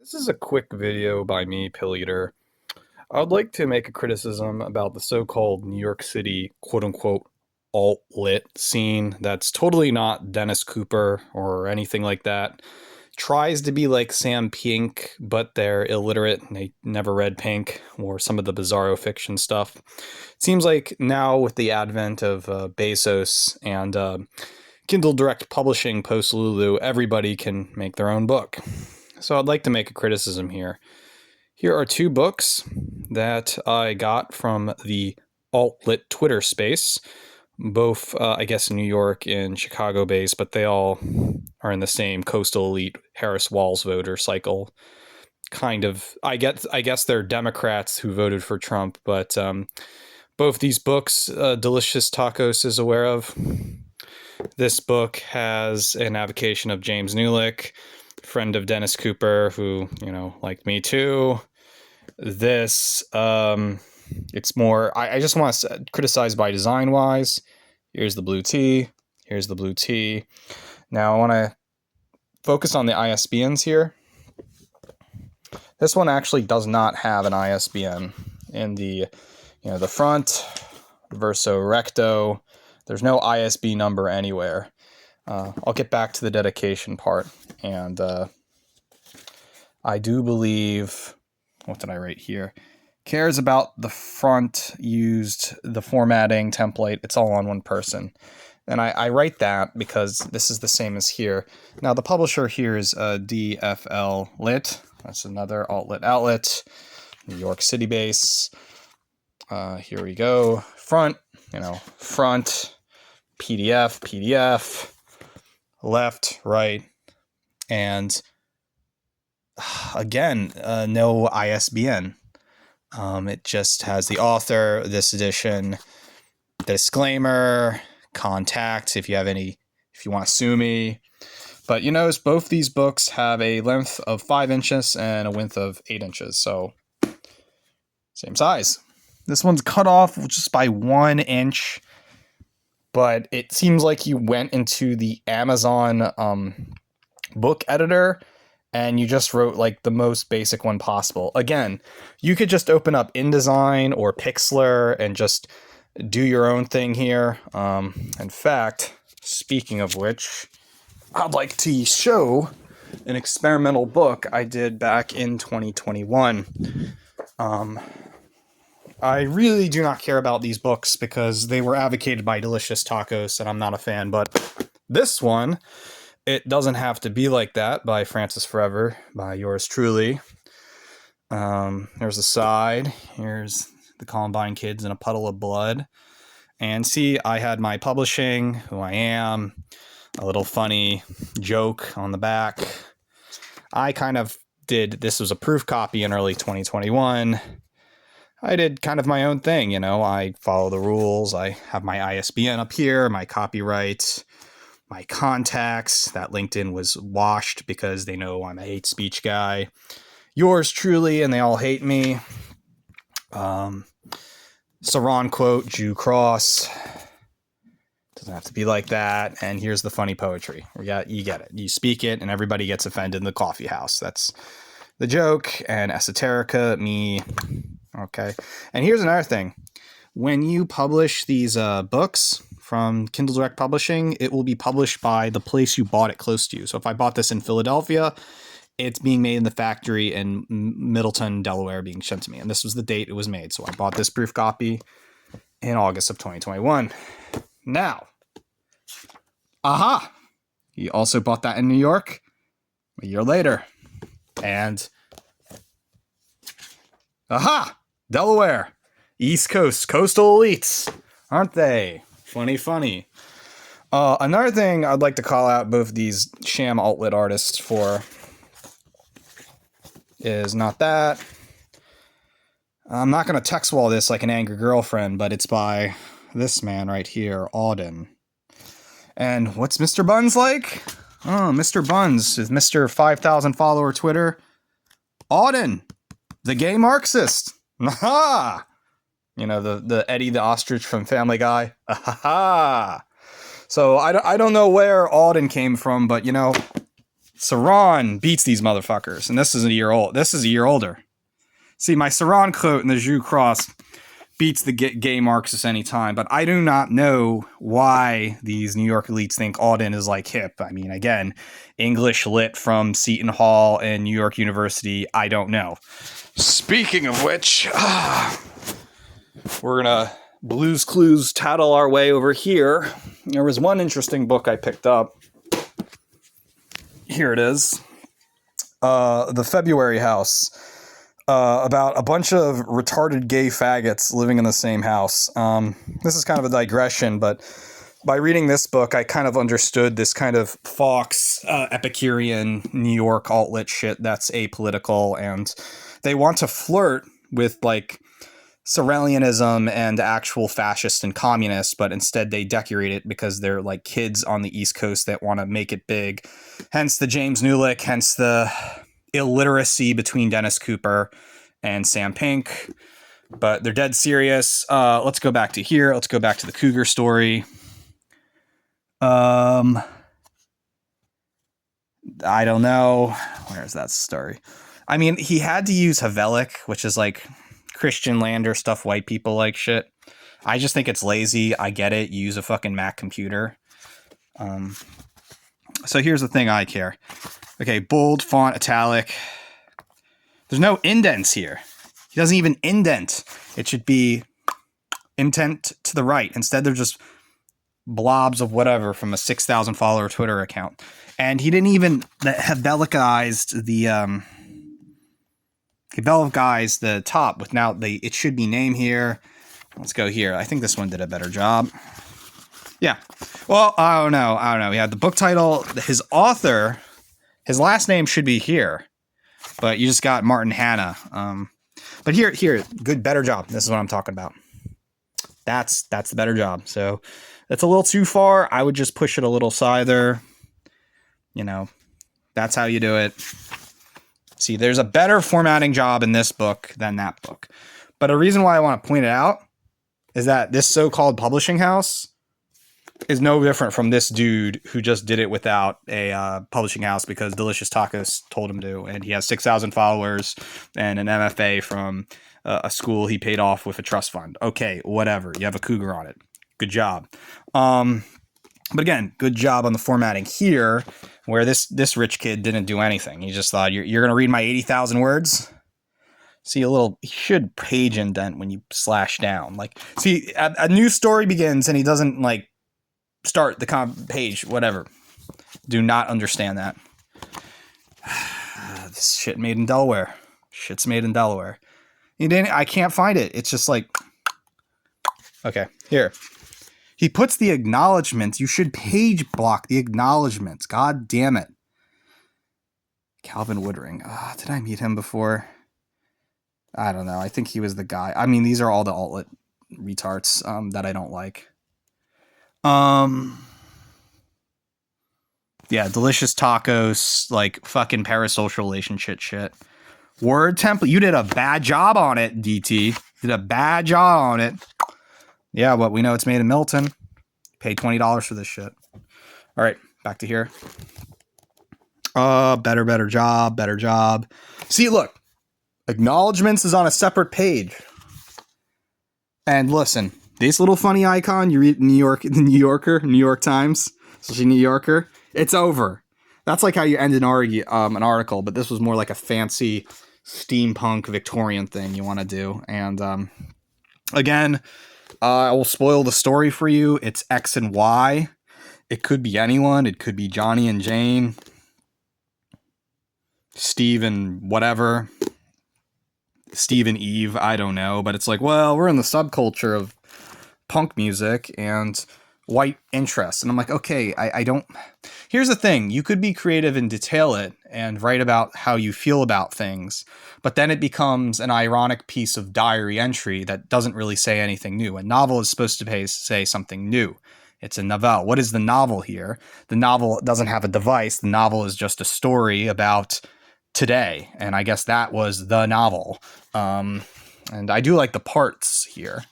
This is a quick video by me, Pill Eater. I would like to make a criticism about the so-called New York City quote-unquote alt-lit scene that's totally not Dennis Cooper or anything like that. Tries to be like Sam Pink, but they're illiterate and they never read Pink or some of the bizarro fiction stuff. It seems like now with the advent of Bezos and Kindle Direct Publishing post Lulu, everybody can make their own book. So I'd like to make a criticism here. Here are two books that I got from the alt-lit Twitter space, both, I guess, New York and Chicago based, but they all are in the same coastal elite Harris Walls voter cycle. Kind of, I guess they're Democrats who voted for Trump, but both these books, Delicious Tacos is aware of. This book has an avocation of James Newlick, friend of Dennis Cooper, who, liked me too. This, it's more, I just want to criticize by design wise. Here's the blue T. Here's the blue T. Now I want to focus on the ISBNs here. This one actually does not have an ISBN in the, the front, verso recto. There's no ISB number anywhere. I'll get back to the dedication part. And I do believe, what did I write here? Cares about the front, used the formatting template. It's all on one person. And I write that because this is the same as here. Now, the publisher here is DFL Lit. That's another alt-lit outlet. New York City base. Here we go. Front, front, PDF, left, right, and again, no ISBN. It just has the author, this edition, disclaimer, contact if you want to sue me. But you notice both these books have a length of 5 inches and a width of 8 inches, so same size. This one's cut off just by 1 inch, but it seems like you went into the Amazon book editor and you just wrote like the most basic one possible. Again, you could just open up InDesign or Pixlr and just do your own thing here. In fact, speaking of which, I'd like to show an experimental book I did back in 2021. I really do not care about these books because they were advocated by Delicious Tacos and I'm not a fan, but this one, It Doesn't Have to Be Like That by Francis Forever, by yours truly. There's the side. Here's the Columbine kids in a puddle of blood. And see, I had my publishing, who I am, a little funny joke on the back. I kind of did, this was a proof copy in early 2021. I did kind of my own thing, I follow the rules. I have my ISBN up here, my copyright, my contacts. That LinkedIn was washed because they know I'm a hate speech guy. Yours truly, and they all hate me. Saran quote, Jew cross. Doesn't have to be like that. And here's the funny poetry. You get it. You speak it, and everybody gets offended in the coffee house. That's the joke. And esoterica, me. Okay. And here's another thing. When you publish these books from Kindle Direct Publishing, it will be published by the place you bought it close to you. So if I bought this in Philadelphia, it's being made in the factory in Middleton, Delaware, being sent to me. And this was the date it was made. So I bought this proof copy in August of 2021. Now, you also bought that in New York a year later. And Delaware, East Coast, coastal elites, aren't they? Funny. Another thing I'd like to call out both these sham alt-lit artists for is not that. I'm not going to text wall this like an angry girlfriend, but it's by this man right here, Auden. And what's Mr. Buns like? Oh, Mr. Buns is Mr. 5,000 follower Twitter. Auden, the gay Marxist. Aha! The Eddie the ostrich from Family Guy. Aha! So I don't know where Auden came from, but Saran beats these motherfuckers, and this is a year old. This is a year older. See, my Saran quote in the Jus Cross beats the gay Marxists anytime, but I do not know why these New York elites think Auden is like hip. I mean, again, English lit from Seton Hall and New York University, I don't know. Speaking of which, we're gonna Blues Clues tattle our way over here. There was one interesting book I picked up. Here it is. The February House. About a bunch of retarded gay faggots living in the same house. This is kind of a digression, but by reading this book, I kind of understood this kind of Fox, Epicurean, New York alt-lit shit that's apolitical, and they want to flirt with, like, Sorelianism and actual fascist and communist, but instead they decorate it because they're, like, kids on the East Coast that want to make it big. Hence the James Newlick, hence the illiteracy between Dennis Cooper and Sam Pink, but they're dead serious. Let's go back to here. Let's go back to the Cougar story. I don't know. Where's that story? I mean, he had to use Havelic, which is like Christian Lander stuff white people like shit. I just think it's lazy. I get it. You use a fucking Mac computer. So here's the thing I care. Okay, bold, font, italic. There's no indents here. He doesn't even indent. It should be intent to the right. Instead, they're just blobs of whatever from a 6,000 follower Twitter account. And he didn't even Havelicized the top with now it should be name here. Let's go here. I think this one did a better job. Yeah. Well, I don't know. He had the book title, his author. His last name should be here, but you just got Martin Hanna. But here, good, better job. This is what I'm talking about. That's the better job. So that's a little too far. I would just push it a little farther. You know, that's how you do it. See, there's a better formatting job in this book than that book. But a reason why I want to point it out is that this so-called publishing house is no different from this dude who just did it without a publishing house because Delicious Tacos told him to, and he has 6,000 followers and an MFA from a school he paid off with a trust fund. Okay, whatever. You have a cougar on it. Good job. But again, good job on the formatting here, where this rich kid didn't do anything. He just thought, you're going to read my 80,000 words? See, he should page indent when you slash down. Like, see, a new story begins and he doesn't, like, start the page, whatever. Do not understand that. This shit made in Delaware. Shit's made in Delaware. I can't find it. It's just like, okay, here. He puts the acknowledgements. You should page block the acknowledgements. God damn it. Calvin Woodring. Did I meet him before? I don't know. I think he was the guy. I mean, these are all the alt-lit retards that I don't like. Yeah, Delicious Tacos, like fucking parasocial relationship shit. Word template. You did a bad job on it, DT. Did a bad job on it. Yeah, but we know it's made in Milton. Pay $20 for this shit. All right, back to here. Better job. See, look. Acknowledgements is on a separate page. And listen, this little funny icon, you read New York Times, especially New Yorker, it's over. That's like how you end an article, but this was more like a fancy steampunk Victorian thing you want to do. And again, I will spoil the story for you. It's X and Y. It could be anyone. It could be Johnny and Jane, Steve and whatever, Steve and Eve, I don't know. But it's like, well, we're in the subculture of punk music and white interests. And I'm like, okay, I don't... Here's the thing. You could be creative and detail it and write about how you feel about things, but then it becomes an ironic piece of diary entry that doesn't really say anything new. A novel is supposed to say something new. It's a novel. What is the novel here? The novel doesn't have a device. The novel is just a story about today. And I guess that was the novel. And I do like the parts here.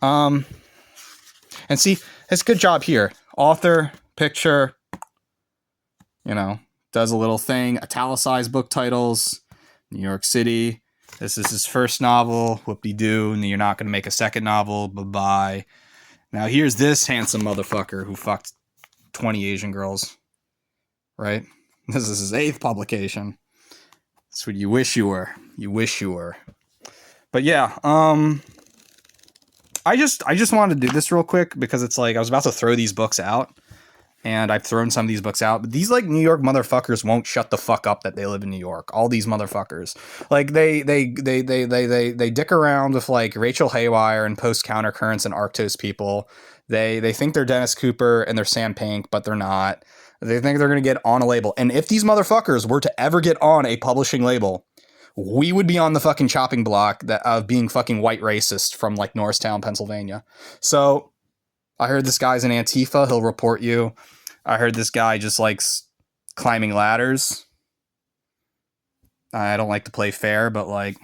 And see, it's a good job here. Author, picture, does a little thing, italicized book titles, New York City. This is his first novel, whoop-de-doo, and you're not going to make a second novel, bye-bye. Now here's this handsome motherfucker who fucked 20 Asian girls, right? This is his 8th publication. That's what you wish you were. You wish you were. But yeah, I just wanted to do this real quick because it's like I was about to throw these books out, and I've thrown some of these books out, but these like New York motherfuckers won't shut the fuck up that they live in New York. All these motherfuckers, like they dick around with like Rachel Haywire and Post Countercurrents and Arctos people. They think they're Dennis Cooper and they're Sam Pink, but they're not. They think they're gonna get on a label, and if these motherfuckers were to ever get on a publishing label, we would be on the fucking chopping block of being fucking white racist from like Norristown, Pennsylvania. So I heard this guy's an Antifa. He'll report you. I heard this guy just likes climbing ladders. I don't like to play fair, but like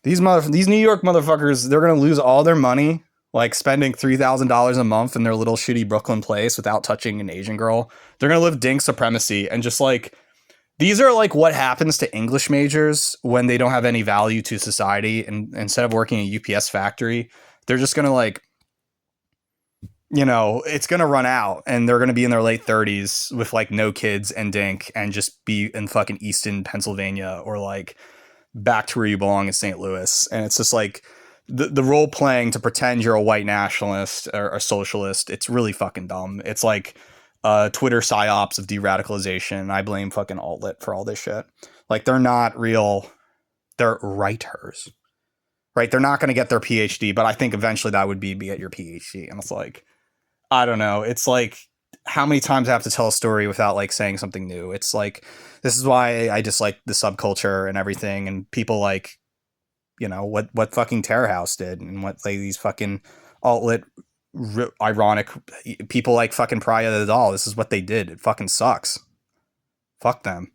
these New York motherfuckers, they're gonna lose all their money, like spending $3,000 a month in their little shitty Brooklyn place without touching an Asian girl. They're gonna live dink supremacy and just like. These are like what happens to English majors when they don't have any value to society, and instead of working a UPS factory, they're just going to like, it's going to run out and they're going to be in their late 30s with like no kids and dink and just be in fucking Easton, Pennsylvania, or like back to where you belong in St. Louis. And it's just like the role playing to pretend you're a white nationalist or a socialist. It's really fucking dumb. It's like Twitter psyops of de-radicalization. I blame fucking alt-lit for all this shit. Like, they're not real. They're writers, right? They're not going to get their PhD, but I think eventually that would be get your PhD. And it's like, I don't know. It's like, how many times I have to tell a story without like saying something new? It's like, this is why I dislike the subculture and everything. And people like, what fucking Terror House did and what like these fucking alt-lit ironic people like fucking Pariah the Doll. This is what they did. It fucking sucks. Fuck them.